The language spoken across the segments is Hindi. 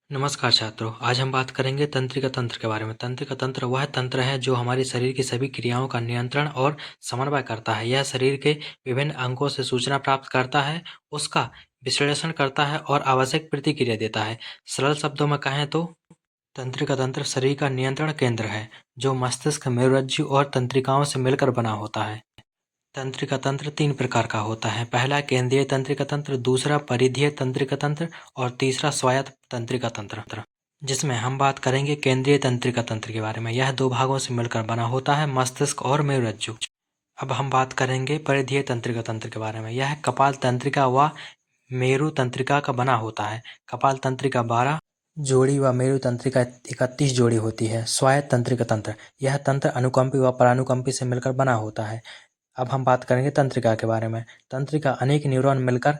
नमस्कार छात्रों, आज हम बात करेंगे तंत्रिका तंत्र के बारे में। तंत्रिका तंत्र वह तंत्र है जो हमारे शरीर की सभी क्रियाओं का नियंत्रण और समन्वय करता है। यह शरीर के विभिन्न अंगों से सूचना प्राप्त करता है, उसका विश्लेषण करता है और आवश्यक प्रतिक्रिया देता है। सरल शब्दों में कहें तो तंत्रिका तंत्र शरीर का नियंत्रण केंद्र है, जो मस्तिष्क, मेरुरज्जु और तंत्रिकाओं से मिलकर बना होता है। तंत्रिका तंत्र तीन प्रकार का होता है। पहला केंद्रीय तंत्रिका तंत्र, दूसरा परिधीय तंत्रिका तंत्र और तीसरा स्वायत्त तंत्रिका तंत्र। जिसमें हम बात करेंगे केंद्रीय तंत्रिका तंत्र के बारे में। यह दो भागों से मिलकर बना होता है, मस्तिष्क और मेरुरज्जु। अब हम बात करेंगे परिधीय तंत्रिका तंत्र के बारे में। यह कपाल तंत्रिका व मेरु तंत्रिका का बना होता है। कपाल तंत्रिका 12 जोड़ी व मेरु तंत्रिका 31 जोड़ी होती है। स्वायत्त तंत्रिका तंत्र, यह तंत्र अनुकंपी व परानुकंपी से मिलकर बना होता है। अब हम बात करेंगे तंत्रिका के बारे में। तंत्रिका अनेक न्यूरॉन मिलकर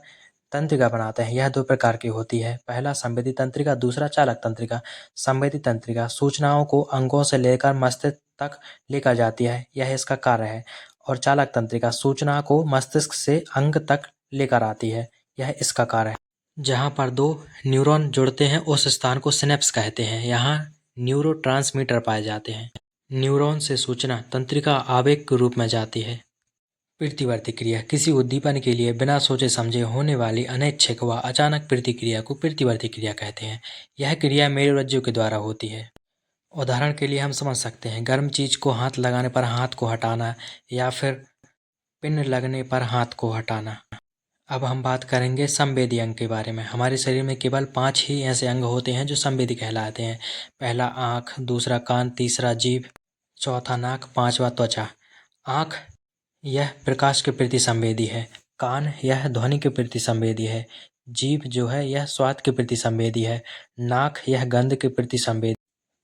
तंत्रिका बनाते हैं। यह दो प्रकार की होती है। पहला संवेदी तंत्रिका, दूसरा चालक तंत्रिका। संवेदी तंत्रिका सूचनाओं को अंगों से लेकर मस्तिष्क तक लेकर जाती है, यह इसका कार्य है। और चालक तंत्रिका सूचना को मस्तिष्क से अंग तक लेकर आती है, यह इसका कार्य है। जहाँ पर दो न्यूरॉन जुड़ते हैं उस स्थान को सिनेप्स कहते हैं। यहाँ न्यूरोट्रांसमीटर पाए जाते हैं। न्यूरॉन से सूचना तंत्रिका आवेग के रूप में जाती है। प्रतिवर्ती क्रिया, किसी उद्दीपन के लिए बिना सोचे समझे होने वाली अनैच्छिक व अचानक प्रतिक्रिया को प्रतिवर्ती क्रिया कहते हैं। यह क्रिया मेरुरज्जु के द्वारा होती है। उदाहरण के लिए हम समझ सकते हैं, गर्म चीज को हाथ लगाने पर हाथ को हटाना या फिर पिन लगने पर हाथ को हटाना। अब हम बात करेंगे संवेदी अंग के बारे में। हमारे शरीर में केवल 5 ही ऐसे अंग होते हैं जो संवेदी कहलाते हैं। पहला आँख, दूसरा कान, तीसरा जीभ, चौथा नाक, पांचवा त्वचा। आँख यह प्रकाश के प्रति संवेदी है। कान यह ध्वनि के प्रति संवेदी है। जीभ जो है यह स्वाद के प्रति संवेदी है। नाक यह गंध के प्रति संवेदी।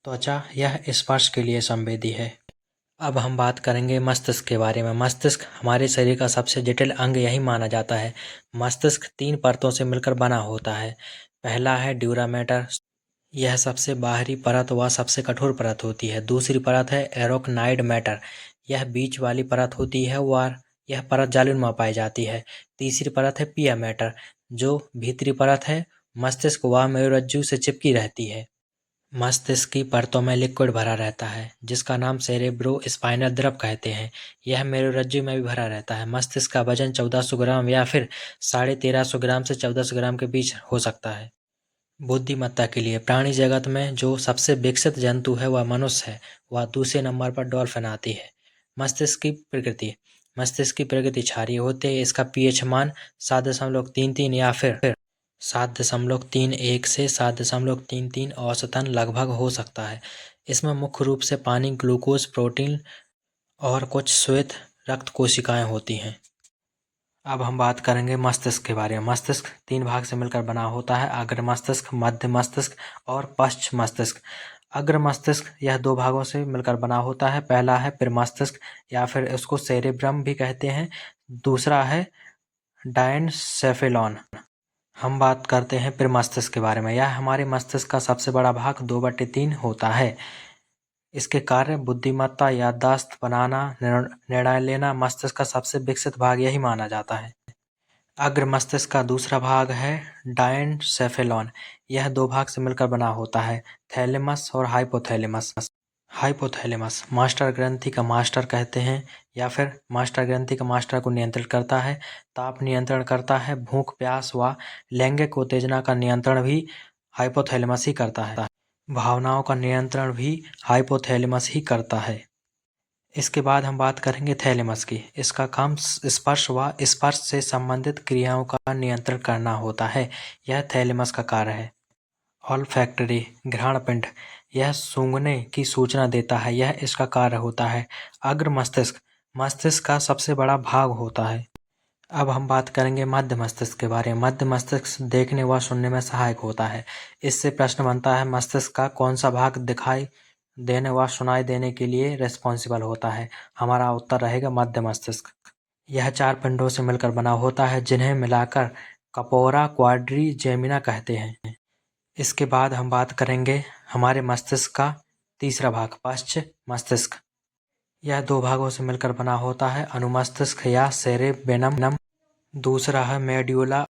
त्वचा यह स्पर्श के लिए संवेदी है। अब हम बात करेंगे मस्तिष्क के बारे में। मस्तिष्क हमारे शरीर का सबसे जटिल अंग यही माना जाता है। मस्तिष्क 3 परतों से मिलकर बना होता है। पहला है ड्यूरा मैटर, यह सबसे बाहरी परत व सबसे कठोर परत होती है। दूसरी परत है एरोक्नाइड मैटर, यह बीच वाली परत होती है और यह परत जालिनुमा पाई जाती है। तीसरी परत है पिया मैटर, जो भीतरी परत है, मस्तिष्क व मेरुरज्जु से चिपकी रहती है। मस्तिष्क की परतों में लिक्विड भरा रहता है, जिसका नाम सेरेब्रो स्पाइनल द्रव कहते हैं। यह मेरुरज्जु में भी भरा रहता है। मस्तिष्क का वजन 1400 ग्राम या फिर 1350 ग्राम से 1400 ग्राम के बीच हो सकता है। बुद्धिमत्ता के लिए प्राणी जगत में जो सबसे विकसित जंतु है वह मनुष्य है। वह दूसरे नंबर पर डॉल्फिन आती है। मस्तिष्क की प्रकृति, मस्तिष्क की प्रकृति क्षारीय होती है। इसका पीएच मान 7.33 या फिर 7.31 से 7.33 औसतन लगभग हो सकता है। इसमें मुख्य रूप से पानी, ग्लूकोज, प्रोटीन और कुछ श्वेत रक्त कोशिकाएं होती हैं। अब हम बात करेंगे मस्तिष्क के बारे में। मस्तिष्क 3 भाग से मिलकर बना होता है, अग्र मस्तिष्क, मध्य मस्तिष्क और पश्च मस्तिष्क। अग्र मस्तिष्क यह 2 भागों से मिलकर बना होता है। पहला है प्रमस्तिष्क या फिर इसको सेरेब्रम भी कहते हैं। दूसरा है डायनसेफेलॉन। हम बात करते हैं प्रमस्तिष्क के बारे में। यह हमारे मस्तिष्क का सबसे बड़ा भाग 2/3 होता है। इसके कार्य बुद्धिमत्ता, याददाश्त बनाना, निर्णय लेना, मस्तिष्क का सबसे विकसित भाग यही माना जाता है। अग्र मस्तिष्क का दूसरा भाग है डायनसेफेलॉन। यह 2 भाग से मिलकर बना होता है, थैलेमस और हाइपोथैलेमस। हाइपोथैलेमस मास्टर ग्रंथि का मास्टर कहते हैं या फिर मास्टर ग्रंथि का मास्टर को नियंत्रित करता है। ताप नियंत्रण करता है। भूख, प्यास व लैंगिक उत्तेजना का नियंत्रण भी हाइपोथैलेमस ही करता है। भावनाओं का नियंत्रण भी हाइपोथैलेमस ही करता है। इसके बाद हम बात करेंगे थैलेमस की। इसका काम स्पर्श व स्पर्श से संबंधित क्रियाओं का नियंत्रण करना होता है, यह थैलेमस का कार्य है। ऑल्फैक्टरी घ्राण पिंड, यह सूंघने की सूचना देता है, यह इसका कार्य होता है। अग्र मस्तिष्क मस्तिष्क का सबसे बड़ा भाग होता है। अब हम बात करेंगे मध्य मस्तिष्क के बारे में। मध्य मस्तिष्क देखने व सुनने में सहायक होता है। इससे प्रश्न बनता है, मस्तिष्क का कौन सा भाग दिखाई देने व सुनाई देने के लिए रिस्पॉन्सिबल होता है? हमारा उत्तर रहेगा मध्य मस्तिष्क। यह 4 पिंडों से मिलकर बना होता है, जिन्हें मिलाकर कपोरा क्वाड्रिजेमिना कहते हैं। इसके बाद हम बात करेंगे हमारे मस्तिष्क का तीसरा भाग, पश्च मस्तिष्क। यह 2 भागों से मिलकर बना होता है, अनुमस्तिष्क या सेरेबेनम। दूसरा है मेड्यूला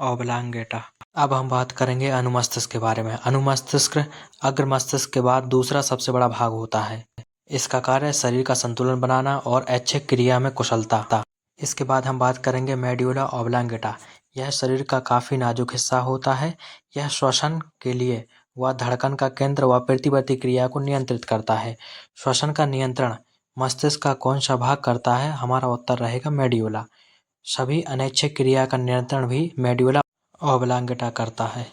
ऑब्लांगेटा। अब हम बात करेंगे अनुमस्तिष्क के बारे में। अनुमस्तिष्क अग्र मस्तिष्क के बाद दूसरा सबसे बड़ा भाग होता है। इसका कार्य शरीर का संतुलन बनाना और ऐच्छिक क्रिया में कुशलता। इसके बाद हम बात करेंगे मेड्यूला ऑब्लांगेटा। यह शरीर का काफी नाजुक हिस्सा होता है। यह श्वसन के लिए व धड़कन का केंद्र व प्रतिवर्ती क्रिया को नियंत्रित करता है। श्वसन का नियंत्रण मस्तिष्क का कौन सा भाग करता है? हमारा उत्तर रहेगा मेड्यूला। सभी अनैच्छिक क्रिया का नियंत्रण भी मेड्यूला ऑब्लांगेटा करता है।